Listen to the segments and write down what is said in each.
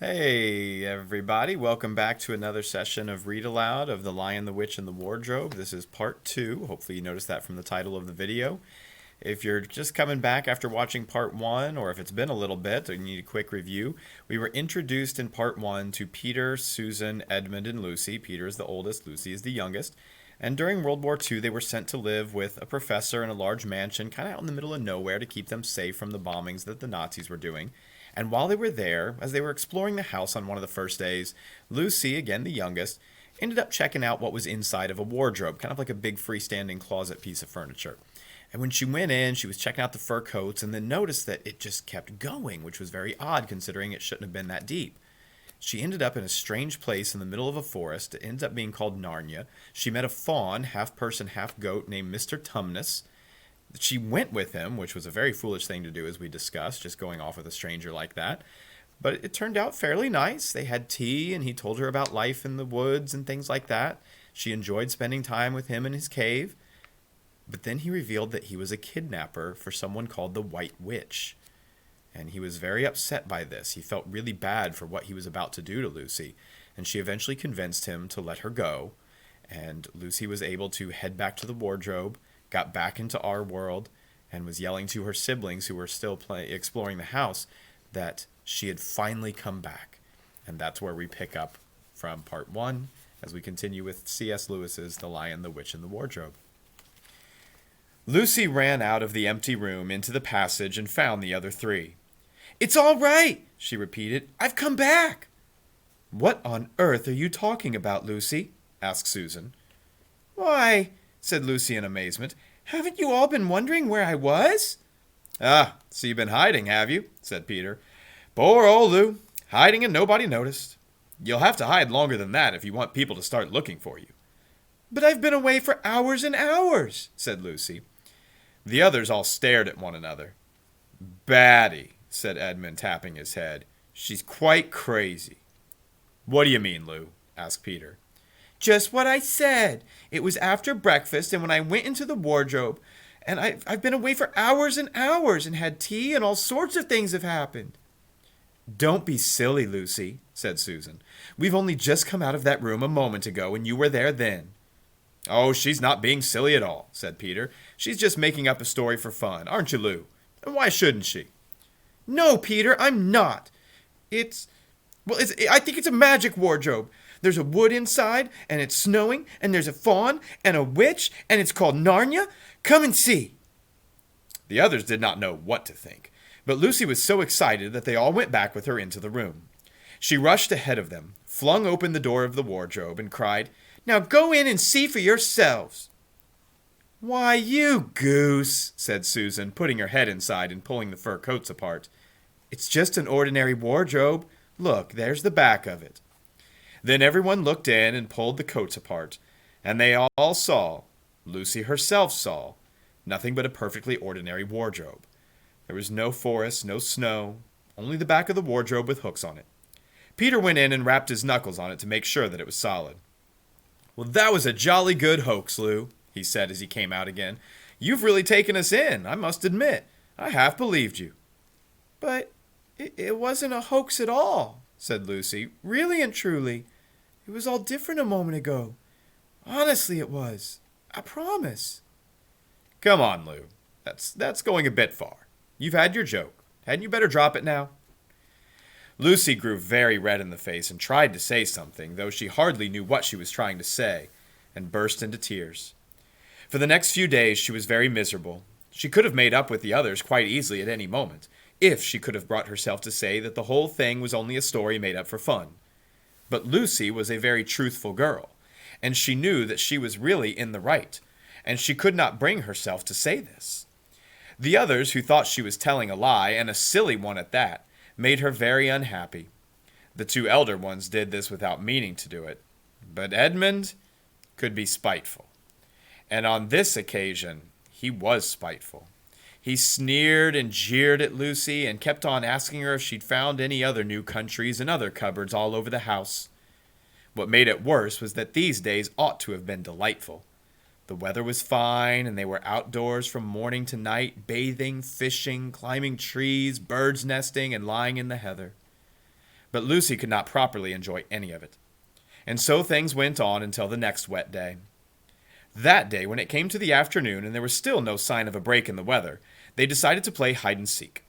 Hey, everybody. Welcome back to another session of Read Aloud of The Lion, the Witch, and the Wardrobe. This is part two. Hopefully, you noticed that from the title of the video. If you're just coming back after watching part one, or if it's been a little bit, or you need a quick review, we were introduced in part one to Peter, Susan, Edmund, and Lucy. Peter is the oldest, Lucy is the youngest. And during World War II, they were sent to live with a professor in a large mansion, kind of out in the middle of nowhere to keep them safe from the bombings that the Nazis were doing. And while they were there, as they were exploring the house on one of the first days, Lucy, again the youngest, ended up checking out what was inside of a wardrobe, kind of like a big freestanding closet piece of furniture. And when she went in, she was checking out the fur coats and then noticed that it just kept going, which was very odd considering it shouldn't have been that deep. She ended up in a strange place in the middle of a forest. It ends up being called Narnia. She met a faun, half person, half goat, named Mr. Tumnus. She went with him, which was a very foolish thing to do, as we discussed, just going off with a stranger like that. But it turned out fairly nice. They had tea, and he told her about life in the woods and things like that. She enjoyed spending time with him in his cave. But then he revealed that he was a kidnapper for someone called the White Witch. And he was very upset by this. He felt really bad for what he was about to do to Lucy. And she eventually convinced him to let her go. And Lucy was able to head back to the wardrobe, got back into our world, and was yelling to her siblings who were still exploring the house that she had finally come back. And that's where we pick up from part one as we continue with C.S. Lewis's The Lion, the Witch, and the Wardrobe. Lucy ran out of the empty room into the passage and found the other three. "It's all right," she repeated. "I've come back." "What on earth are you talking about, Lucy?" asked Susan. "Why," said Lucy in amazement, "haven't you all been wondering where I was?" "Ah, so you've been hiding, have you?" said Peter. "Poor old Lou, hiding and nobody noticed. You'll have to hide longer than that if you want people to start looking for you." "But I've been away for hours and hours," said Lucy. The others all stared at one another. "Batty," said Edmund, tapping his head. "She's quite crazy." "What do you mean, Lou?" asked Peter. "Just what I said. It was after breakfast, and when I went into the wardrobe, and I've been away for hours and hours, and had tea, and all sorts of things have happened." "Don't be silly, Lucy," said Susan. "We've only just come out of that room a moment ago, and you were there then." "Oh, she's not being silly at all," said Peter. "She's just making up a story for fun, aren't you, Lou? And why shouldn't she?" "No, Peter, I'm not. I think it's a magic wardrobe. There's a wood inside, and it's snowing, and there's a faun, and a witch, and it's called Narnia. Come and see." The others did not know what to think, but Lucy was so excited that they all went back with her into the room. She rushed ahead of them, flung open the door of the wardrobe, and cried, "Now go in and see for yourselves." "Why, you goose," said Susan, putting her head inside and pulling the fur coats apart. "It's just an ordinary wardrobe. Look, there's the back of it." Then everyone looked in and pulled the coats apart, and they all saw, Lucy herself saw, nothing but a perfectly ordinary wardrobe. There was no forest, no snow, only the back of the wardrobe with hooks on it. Peter went in and rapped his knuckles on it to make sure that it was solid. "Well, that was a jolly good hoax, Lou," he said as he came out again. "You've really taken us in, I must admit. I half believed you." "But it wasn't a hoax at all," said Lucy. "Really and truly. It was all different a moment ago. Honestly, it was. I promise." "Come on, Lou. That's going a bit far. You've had your joke. Hadn't you better drop it now?" Lucy grew very red in the face and tried to say something, though she hardly knew what she was trying to say, and burst into tears. For the next few days she was very miserable. She could have made up with the others quite easily at any moment, if she could have brought herself to say that the whole thing was only a story made up for fun. But Lucy was a very truthful girl, and she knew that she was really in the right, and she could not bring herself to say this. The others, who thought she was telling a lie, and a silly one at that, made her very unhappy. The two elder ones did this without meaning to do it, but Edmund could be spiteful. And on this occasion, he was spiteful. He sneered and jeered at Lucy and kept on asking her if she'd found any other new countries and other cupboards all over the house. What made it worse was that these days ought to have been delightful. The weather was fine, and they were outdoors from morning to night, bathing, fishing, climbing trees, birds nesting, and lying in the heather. but Lucy could not properly enjoy any of it. And so things went on until the next wet day. That day, when it came to the afternoon and there was still no sign of a break in the weather, they decided to play hide and seek.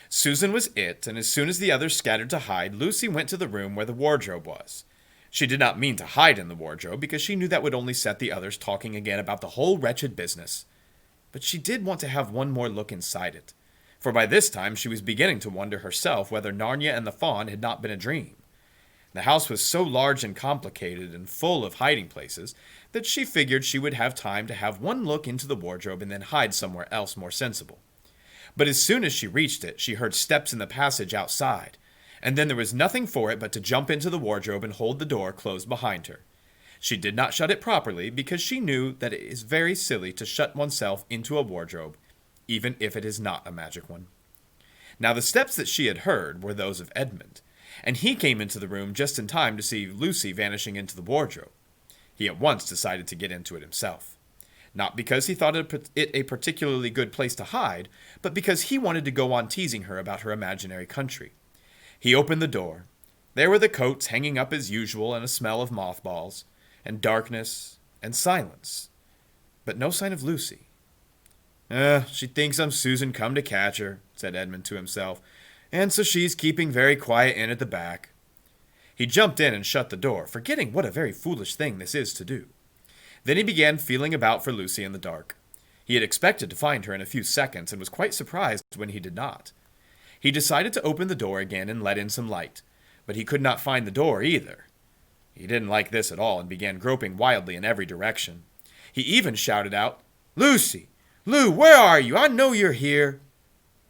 Susan was it, and as soon as the others scattered to hide, Lucy went to the room where the wardrobe was. She did not mean to hide in the wardrobe, because she knew that would only set the others talking again about the whole wretched business. But she did want to have one more look inside it, for by this time she was beginning to wonder herself whether Narnia and the fawn had not been a dream. The house was so large and complicated and full of hiding places that she figured she would have time to have one look into the wardrobe and then hide somewhere else more sensible. But as soon as she reached it, she heard steps in the passage outside, and then there was nothing for it but to jump into the wardrobe and hold the door closed behind her. She did not shut it properly because she knew that it is very silly to shut oneself into a wardrobe, even if it is not a magic one. Now the steps that she had heard were those of Edmund, and he came into the room just in time to see Lucy vanishing into the wardrobe. He at once decided to get into it himself. Not because he thought it a particularly good place to hide, but because he wanted to go on teasing her about her imaginary country. He opened the door. There were the coats hanging up as usual and a smell of mothballs, and darkness, and silence. But no sign of Lucy. She thinks I'm Susan come to catch her, said Edmund to himself, and so she's keeping very quiet in at the back. He jumped in and shut the door, forgetting what a very foolish thing this is to do. Then he began feeling about for Lucy in the dark. He had expected to find her in a few seconds and was quite surprised when he did not. He decided to open the door again and let in some light, but he could not find the door either. He didn't like this at all and began groping wildly in every direction. He even shouted out, "Lucy! Lou, where are you? I know you're here!"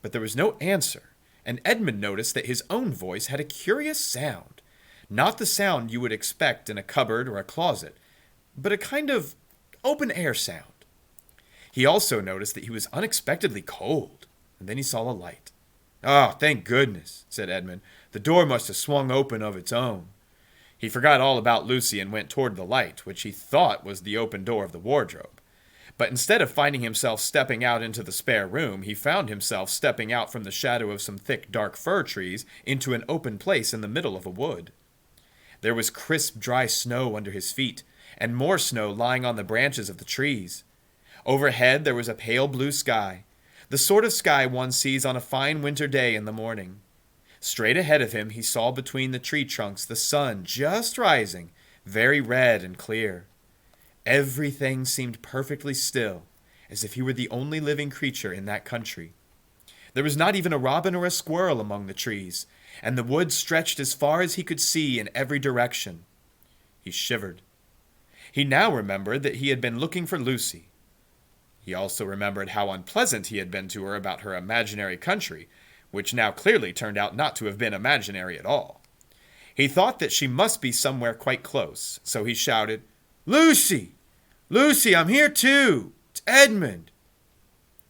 But there was no answer, and Edmund noticed that his own voice had a curious sound. Not the sound you would expect in a cupboard or a closet, but a kind of open-air sound. He also noticed that he was unexpectedly cold, and then he saw a light. "Oh, thank goodness," said Edmund. "The door must have swung open of its own." He forgot all about Lucy and went toward the light, which he thought was the open door of the wardrobe. But instead of finding himself stepping out into the spare room, he found himself stepping out from the shadow of some thick, dark fir trees into an open place in the middle of a wood. There was crisp, dry snow under his feet, and more snow lying on the branches of the trees. Overhead there was a pale blue sky, the sort of sky one sees on a fine winter day in the morning. Straight ahead of him he saw between the tree trunks the sun just rising, very red and clear. Everything seemed perfectly still, as if he were the only living creature in that country. There was not even a robin or a squirrel among the trees, and the wood stretched as far as he could see in every direction. He shivered. He now remembered that he had been looking for Lucy. He also remembered how unpleasant he had been to her about her imaginary country, which now clearly turned out not to have been imaginary at all. He thought that she must be somewhere quite close, so he shouted, "Lucy! Lucy, I'm here too! It's Edmund!"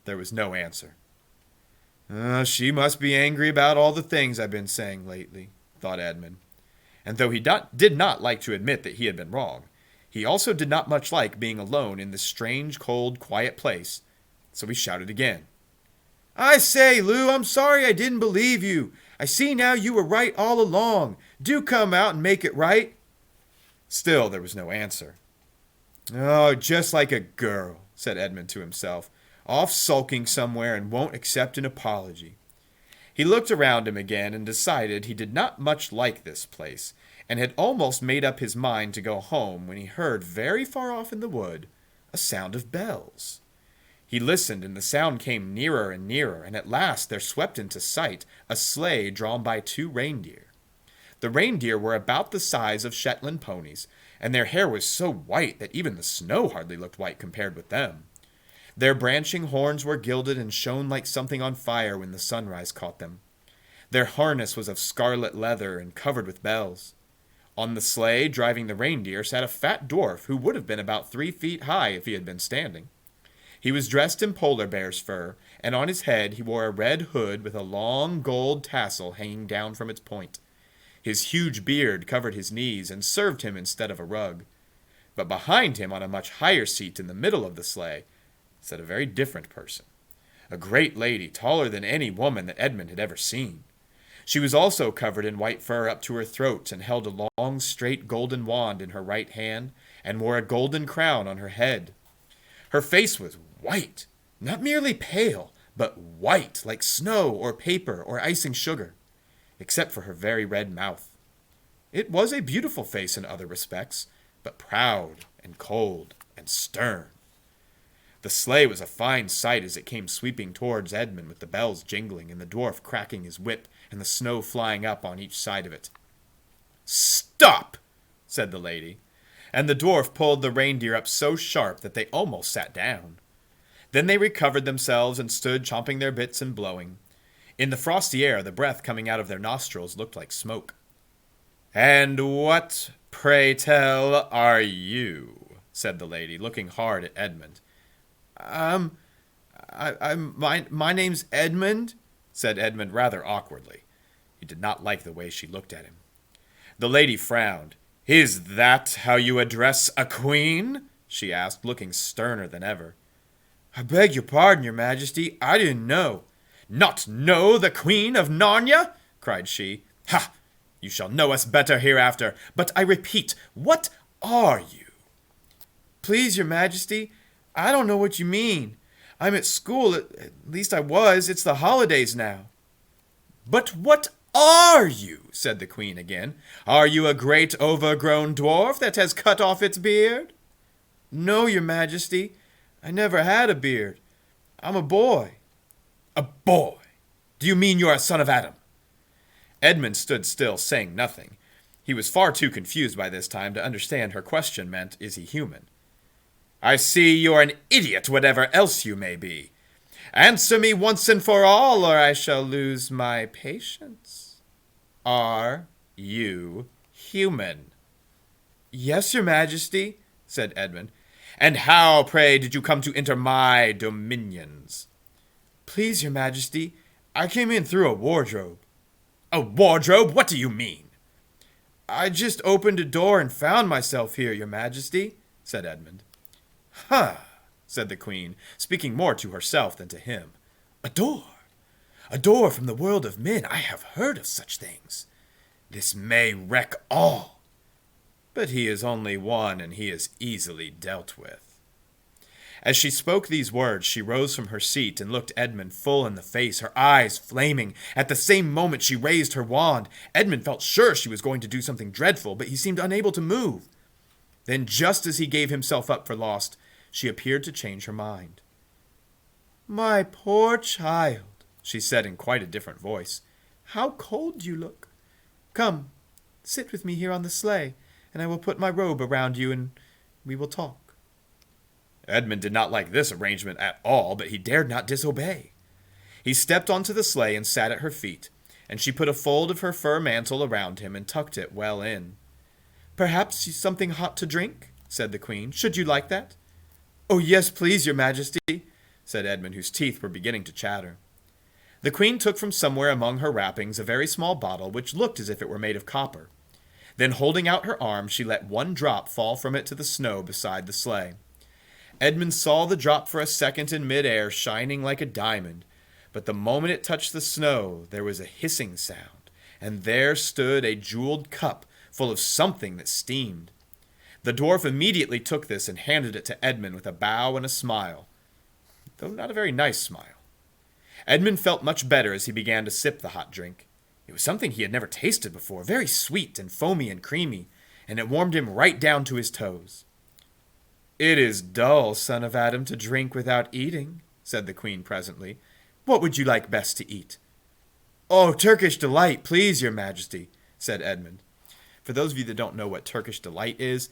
There was no answer. She must be angry about all the things I've been saying lately, thought Edmund. And though he did not like to admit that he had been wrong, he also did not much like being alone in this strange, cold, quiet place, so he shouted again. "I say, Lou, I'm sorry I didn't believe you. I see now you were right all along. Do come out and make it right." Still there was no answer. "Oh, just like a girl," said Edmund to himself, "off sulking somewhere and won't accept an apology." He looked around him again and decided he did not much like this place, and had almost made up his mind to go home when he heard very far off in the wood a sound of bells. He listened, and the sound came nearer and nearer, and at last there swept into sight a sleigh drawn by 2 reindeer. The reindeer were about the size of Shetland ponies, and their hair was so white that even the snow hardly looked white compared with them. Their branching horns were gilded and shone like something on fire when the sunrise caught them. Their harness was of scarlet leather and covered with bells. On the sleigh, driving the reindeer, sat a fat dwarf who would have been about 3 feet high if he had been standing. He was dressed in polar bear's fur, and on his head he wore a red hood with a long gold tassel hanging down from its point. His huge beard covered his knees and served him instead of a rug. But behind him, on a much higher seat in the middle of the sleigh, sat a very different person. A great lady, taller than any woman that Edmund had ever seen. She was also covered in white fur up to her throat and held a long, straight golden wand in her right hand and wore a golden crown on her head. Her face was white, not merely pale, but white like snow or paper or icing sugar, except for her very red mouth. It was a beautiful face in other respects, but proud and cold and stern. The sleigh was a fine sight as it came sweeping towards Edmund with the bells jingling and the dwarf cracking his whip and the snow flying up on each side of it. "Stop!" said the lady, and the dwarf pulled the reindeer up so sharp that they almost sat down. Then they recovered themselves and stood chomping their bits and blowing. In the frosty air, the breath coming out of their nostrils looked like smoke. "And what, pray tell, are you?" said the lady, looking hard at Edmund. My name's Edmund," said Edmund rather awkwardly. He did not like the way she looked at him. The lady frowned. "Is that how you address a queen?" she asked, looking sterner than ever. "I beg your pardon, your majesty. I didn't know." "Not know the Queen of Narnia?" cried she. "Ha! You shall know us better hereafter. But I repeat, what are you?" "Please, your majesty, I don't know what you mean. I'm at school, at least I was. It's the holidays now." "But what are you?" said the queen again. "Are you a great overgrown dwarf that has cut off its beard?" "No, your majesty, I never had a beard. I'm a boy." "A boy? Do you mean you're a son of Adam?" Edmund stood still, saying nothing. He was far too confused by this time to understand her question meant, is he human? "I see you're an idiot, whatever else you may be. Answer me once and for all, or I shall lose my patience. Are you human?" "Yes, your majesty," said Edmund. "And how, pray, did you come to enter my dominions?" "Please, your majesty, I came in through a wardrobe." "A wardrobe? What do you mean?" "I just opened a door and found myself here, your majesty," said Edmund. "Huh," said the queen, speaking more to herself than to him. "A door? A door from the world of men. I have heard of such things. This may wreck all. But he is only one, and he is easily dealt with." As she spoke these words, she rose from her seat and looked Edmund full in the face, her eyes flaming. At the same moment she raised her wand. Edmund felt sure she was going to do something dreadful, but he seemed unable to move. Then, just as he gave himself up for lost, she appeared to change her mind. "My poor child," she said in quite a different voice. "How cold you look. Come, sit with me here on the sleigh, and I will put my robe around you, and we will talk." Edmund did not like this arrangement at all, but he dared not disobey. He stepped onto the sleigh and sat at her feet, and she put a fold of her fur mantle around him and tucked it well in. "Perhaps something hot to drink?" said the queen. "Should you like that?" "Oh, yes, please, your majesty," said Edmund, whose teeth were beginning to chatter. The queen took from somewhere among her wrappings a very small bottle which looked as if it were made of copper. Then, holding out her arm, she let one drop fall from it to the snow beside the sleigh. Edmund saw the drop for a second in mid-air, shining like a diamond, but the moment it touched the snow, there was a hissing sound, and there stood a jeweled cup full of something that steamed. The dwarf immediately took this and handed it to Edmund with a bow and a smile, though not a very nice smile. Edmund felt much better as he began to sip the hot drink. It was something he had never tasted before, very sweet and foamy and creamy, and it warmed him right down to his toes. "It is dull, son of Adam, to drink without eating," said the queen presently. "What would you like best to eat?" "Oh, Turkish Delight, please, your majesty," said Edmund. For those of you that don't know what Turkish Delight is,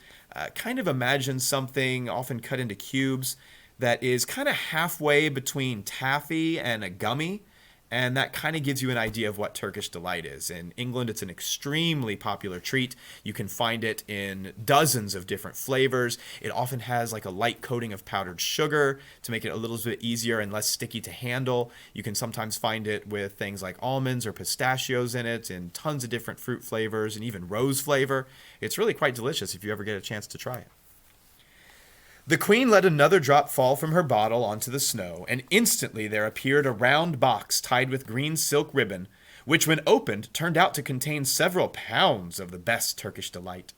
kind of imagine something often cut into cubes that is kind of halfway between taffy and a gummy, and that kind of gives you an idea of what Turkish Delight is. In England, it's an extremely popular treat. You can find it in dozens of different flavors. It often has like a light coating of powdered sugar to make it a little bit easier and less sticky to handle. You can sometimes find it with things like almonds or pistachios in it, and tons of different fruit flavors, and even rose flavor. It's really quite delicious if you ever get a chance to try it. The queen let another drop fall from her bottle onto the snow, and instantly there appeared a round box tied with green silk ribbon, which when opened turned out to contain several pounds of the best Turkish delight.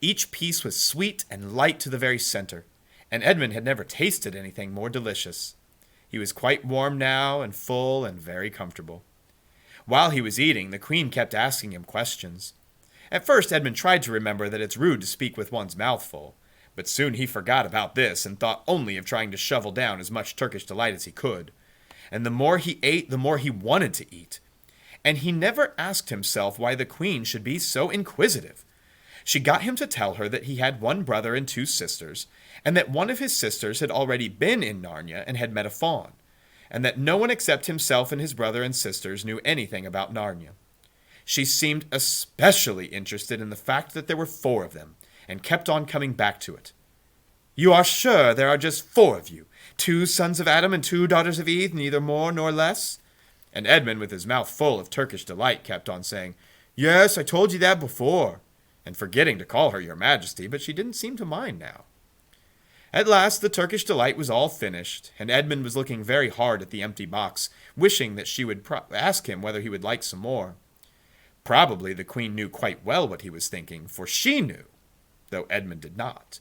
Each piece was sweet and light to the very center, and Edmund had never tasted anything more delicious. He was quite warm now and full and very comfortable. While he was eating, the queen kept asking him questions. At first, Edmund tried to remember that it's rude to speak with one's mouth full, but soon he forgot about this and thought only of trying to shovel down as much Turkish delight as he could. And the more he ate, the more he wanted to eat. And he never asked himself why the queen should be so inquisitive. She got him to tell her that he had one brother and two sisters, and that one of his sisters had already been in Narnia and had met a faun, and that no one except himself and his brother and sisters knew anything about Narnia. She seemed especially interested in the fact that there were 4 of them, and kept on coming back to it. "You are sure there are just 4 of you, 2 sons of Adam and 2 daughters of Eve, neither more nor less?" And Edmund, with his mouth full of Turkish delight, kept on saying, "Yes, I told you that before," and forgetting to call her Your Majesty, but she didn't seem to mind now. At last the Turkish delight was all finished, and Edmund was looking very hard at the empty box, wishing that she would ask him whether he would like some more. Probably the queen knew quite well what he was thinking, for she knew, though Edmund did not,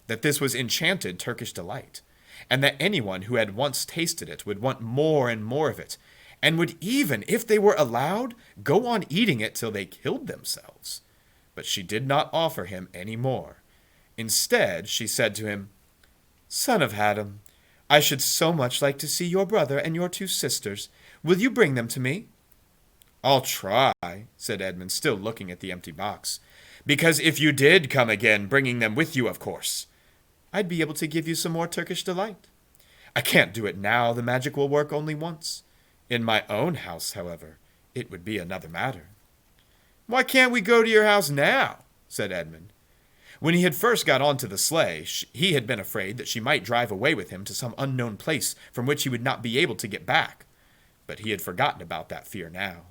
that this was enchanted Turkish delight, and that anyone who had once tasted it would want more and more of it, and would even, if they were allowed, go on eating it till they killed themselves. But she did not offer him any more. Instead, she said to him, "Son of Adam, I should so much like to see your brother and your 2 sisters. Will you bring them to me?" "I'll try," said Edmund, still looking at the empty box. "Because if you did come again, bringing them with you, of course, I'd be able to give you some more Turkish delight. I can't do it now. The magic will work only once. In my own house, however, it would be another matter." "Why can't we go to your house now?" said Edmund. When he had first got onto the sleigh, he had been afraid that she might drive away with him to some unknown place from which he would not be able to get back. But he had forgotten about that fear now.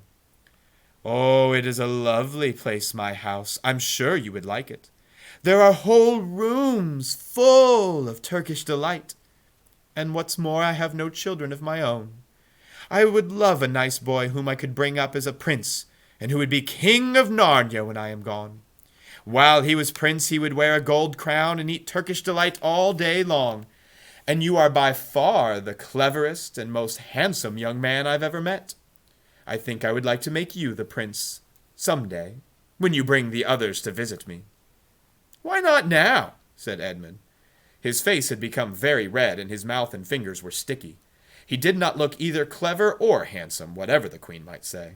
"Oh, it is a lovely place, my house. I'm sure you would like it. There are whole rooms full of Turkish delight. And what's more, I have no children of my own. I would love a nice boy whom I could bring up as a prince, and who would be king of Narnia when I am gone. While he was prince, he would wear a gold crown and eat Turkish delight all day long. And you are by far the cleverest and most handsome young man I've ever met. I think I would like to make you the prince, some day, when you bring the others to visit me." "Why not now?" said Edmund. His face had become very red, and his mouth and fingers were sticky. He did not look either clever or handsome, whatever the queen might say.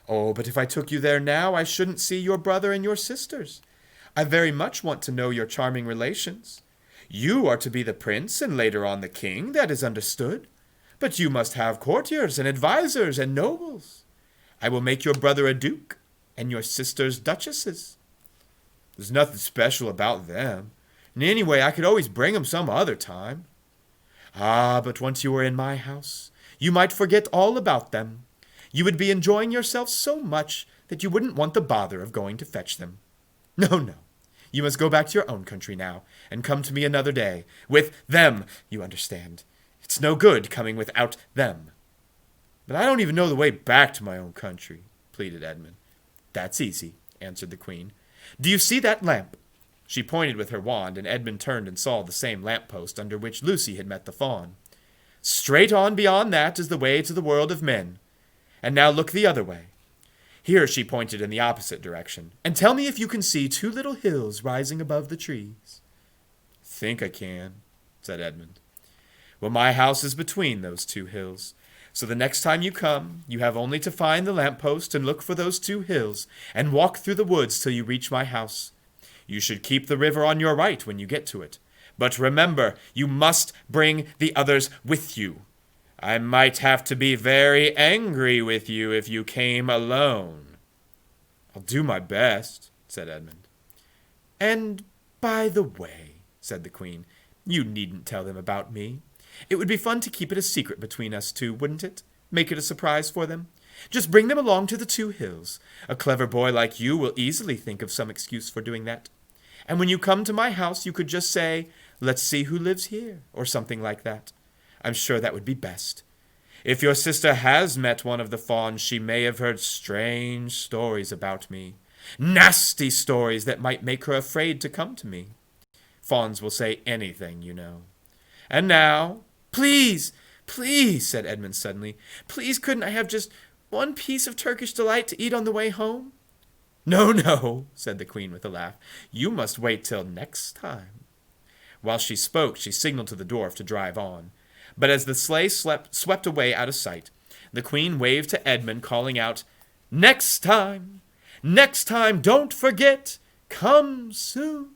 "Oh, but if I took you there now, I shouldn't see your brother and your sisters. I very much want to know your charming relations. You are to be the prince and later on the king, that is understood. But you must have courtiers and advisers and nobles. I will make your brother a duke and your sisters duchesses." "There's nothing special about them. And anyway, I could always bring them some other time." "Ah, but once you were in my house, you might forget all about them. You would be enjoying yourself so much that you wouldn't want the bother of going to fetch them. No, you must go back to your own country now, and come to me another day. With them, you understand. It's no good coming without them." "But I don't even know the way back to my own country," pleaded Edmund. "That's easy," answered the queen. "Do you see that lamp?" She pointed with her wand, and Edmund turned and saw the same lamp-post under which Lucy had met the faun. "Straight on beyond that is the way to the world of men. And now look the other way." Here she pointed in the opposite direction. "And tell me if you can see 2 little hills rising above the trees." "Think I can," said Edmund. "Well, my house is between those 2 hills. So the next time you come, you have only to find the lamp-post and look for those 2 hills, and walk through the woods till you reach my house. You should keep the river on your right when you get to it. But remember, you must bring the others with you. I might have to be very angry with you if you came alone." "I'll do my best," said Edmund. "And by the way," said the queen, "you needn't tell them about me. It would be fun to keep it a secret between us 2, wouldn't it? Make it a surprise for them. Just bring them along to the 2 hills. A clever boy like you will easily think of some excuse for doing that. And when you come to my house, you could just say, 'Let's see who lives here,' or something like that. I'm sure that would be best. If your sister has met one of the fawns, she may have heard strange stories about me. Nasty stories that might make her afraid to come to me. Fawns will say anything, you know. And now, please, please, said Edmund suddenly, please couldn't I have just one piece of Turkish Delight to eat on the way home? No, no, said the Queen with a laugh. You must wait till next time. While she spoke, she signaled to the dwarf to drive on. But as the sleigh swept away out of sight, the Queen waved to Edmund, calling out, Next time! Next time, don't forget! Come soon!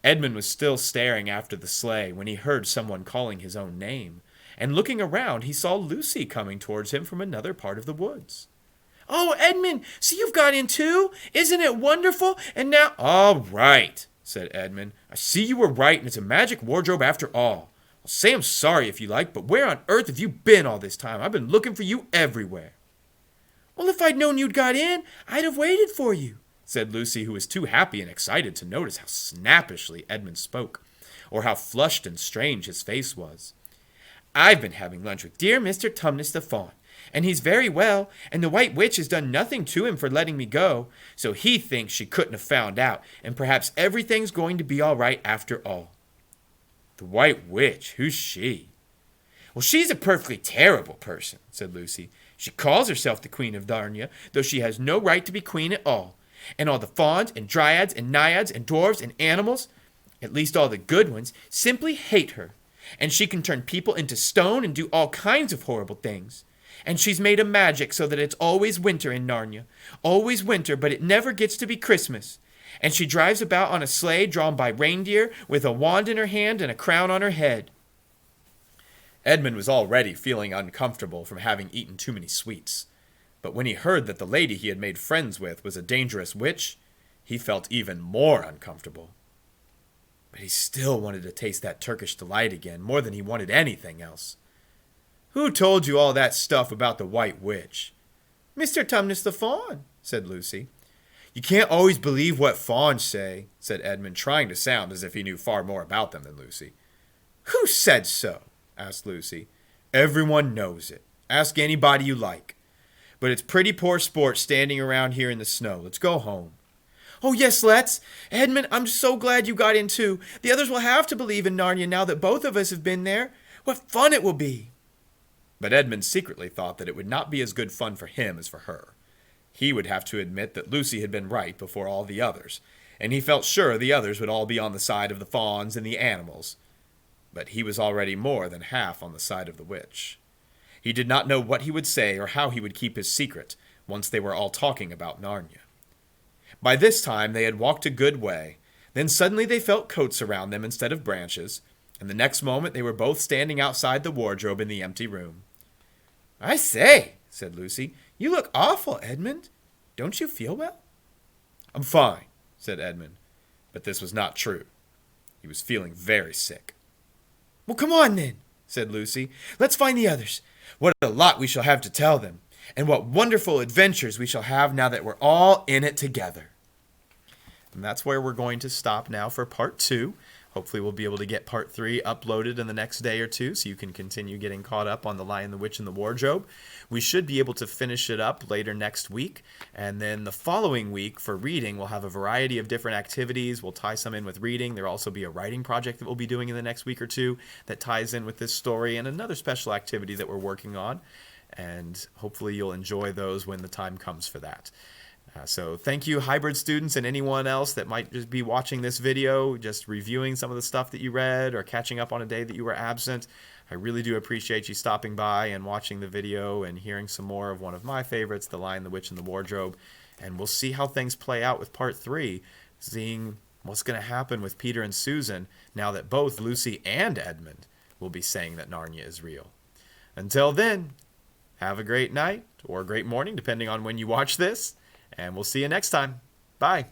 Edmund was still staring after the sleigh when he heard someone calling his own name, and looking around he saw Lucy coming towards him from another part of the woods. Oh, Edmund, so you've got in too? Isn't it wonderful? And now... All right, said Edmund. I see you were right, and it's a magic wardrobe after all. I'll say I'm sorry if you like, but where on earth have you been all this time? I've been looking for you everywhere. Well, if I'd known you'd got in, I'd have waited for you, said Lucy, who was too happy and excited to notice how snappishly Edmund spoke, or how flushed and strange his face was. I've been having lunch with dear Mr. Tumnus the Fawn, and he's very well, and the White Witch has done nothing to him for letting me go, so he thinks she couldn't have found out, and perhaps everything's going to be all right after all. The White Witch? Who's she? Well, she's a perfectly terrible person, said Lucy. She calls herself the Queen of Narnia, though she has no right to be queen at all. And all the fauns and dryads and naiads and dwarves and animals, at least all the good ones, simply hate her. And she can turn people into stone and do all kinds of horrible things. And she's made a magic so that it's always winter in Narnia. Always winter, but it never gets to be Christmas. And she drives about on a sleigh drawn by reindeer with a wand in her hand and a crown on her head. Edmund was already feeling uncomfortable from having eaten too many sweets. But when he heard that the lady he had made friends with was a dangerous witch, he felt even more uncomfortable. But he still wanted to taste that Turkish Delight again, more than he wanted anything else. Who told you all that stuff about the White Witch? Mr. Tumnus the Fawn, said Lucy. You can't always believe what fawns say, said Edmund, trying to sound as if he knew far more about them than Lucy. Who said so? Asked Lucy. Everyone knows it. Ask anybody you like. But it's pretty poor sport standing around here in the snow. Let's go home. Oh, yes, let's. Edmund, I'm so glad you got in too. The others will have to believe in Narnia now that both of us have been there. What fun it will be. But Edmund secretly thought that it would not be as good fun for him as for her. He would have to admit that Lucy had been right before all the others, and he felt sure the others would all be on the side of the fawns and the animals. But he was already more than half on the side of the witch. He did not know what he would say or how he would keep his secret once they were all talking about Narnia. By this time they had walked a good way. Then suddenly they felt coats around them instead of branches, and the next moment they were both standing outside the wardrobe in the empty room. I say, said Lucy, you look awful, Edmund. Don't you feel well? I'm fine, said Edmund. But this was not true. He was feeling very sick. Well, come on then, said Lucy. Let's find the others. What a lot we shall have to tell them, and what wonderful adventures we shall have now that we're all in it together. And that's where we're going to stop now for part 2. Hopefully we'll be able to get part 3 uploaded in the next day or two so you can continue getting caught up on The Lion, the Witch, and the Wardrobe. We should be able to finish it up later next week. And then the following week for reading, we'll have a variety of different activities. We'll tie some in with reading. There'll also be a writing project that we'll be doing in the next week or two that ties in with this story and another special activity that we're working on. And hopefully you'll enjoy those when the time comes for that. So thank you, hybrid students, and anyone else that might just be watching this video, just reviewing some of the stuff that you read or catching up on a day that you were absent. I really do appreciate you stopping by and watching the video and hearing some more of one of my favorites, The Lion, the Witch, and the Wardrobe. And we'll see how things play out with part 3, seeing what's going to happen with Peter and Susan now that both Lucy and Edmund will be saying that Narnia is real. Until then, have a great night or a great morning, depending on when you watch this. And we'll see you next time. Bye.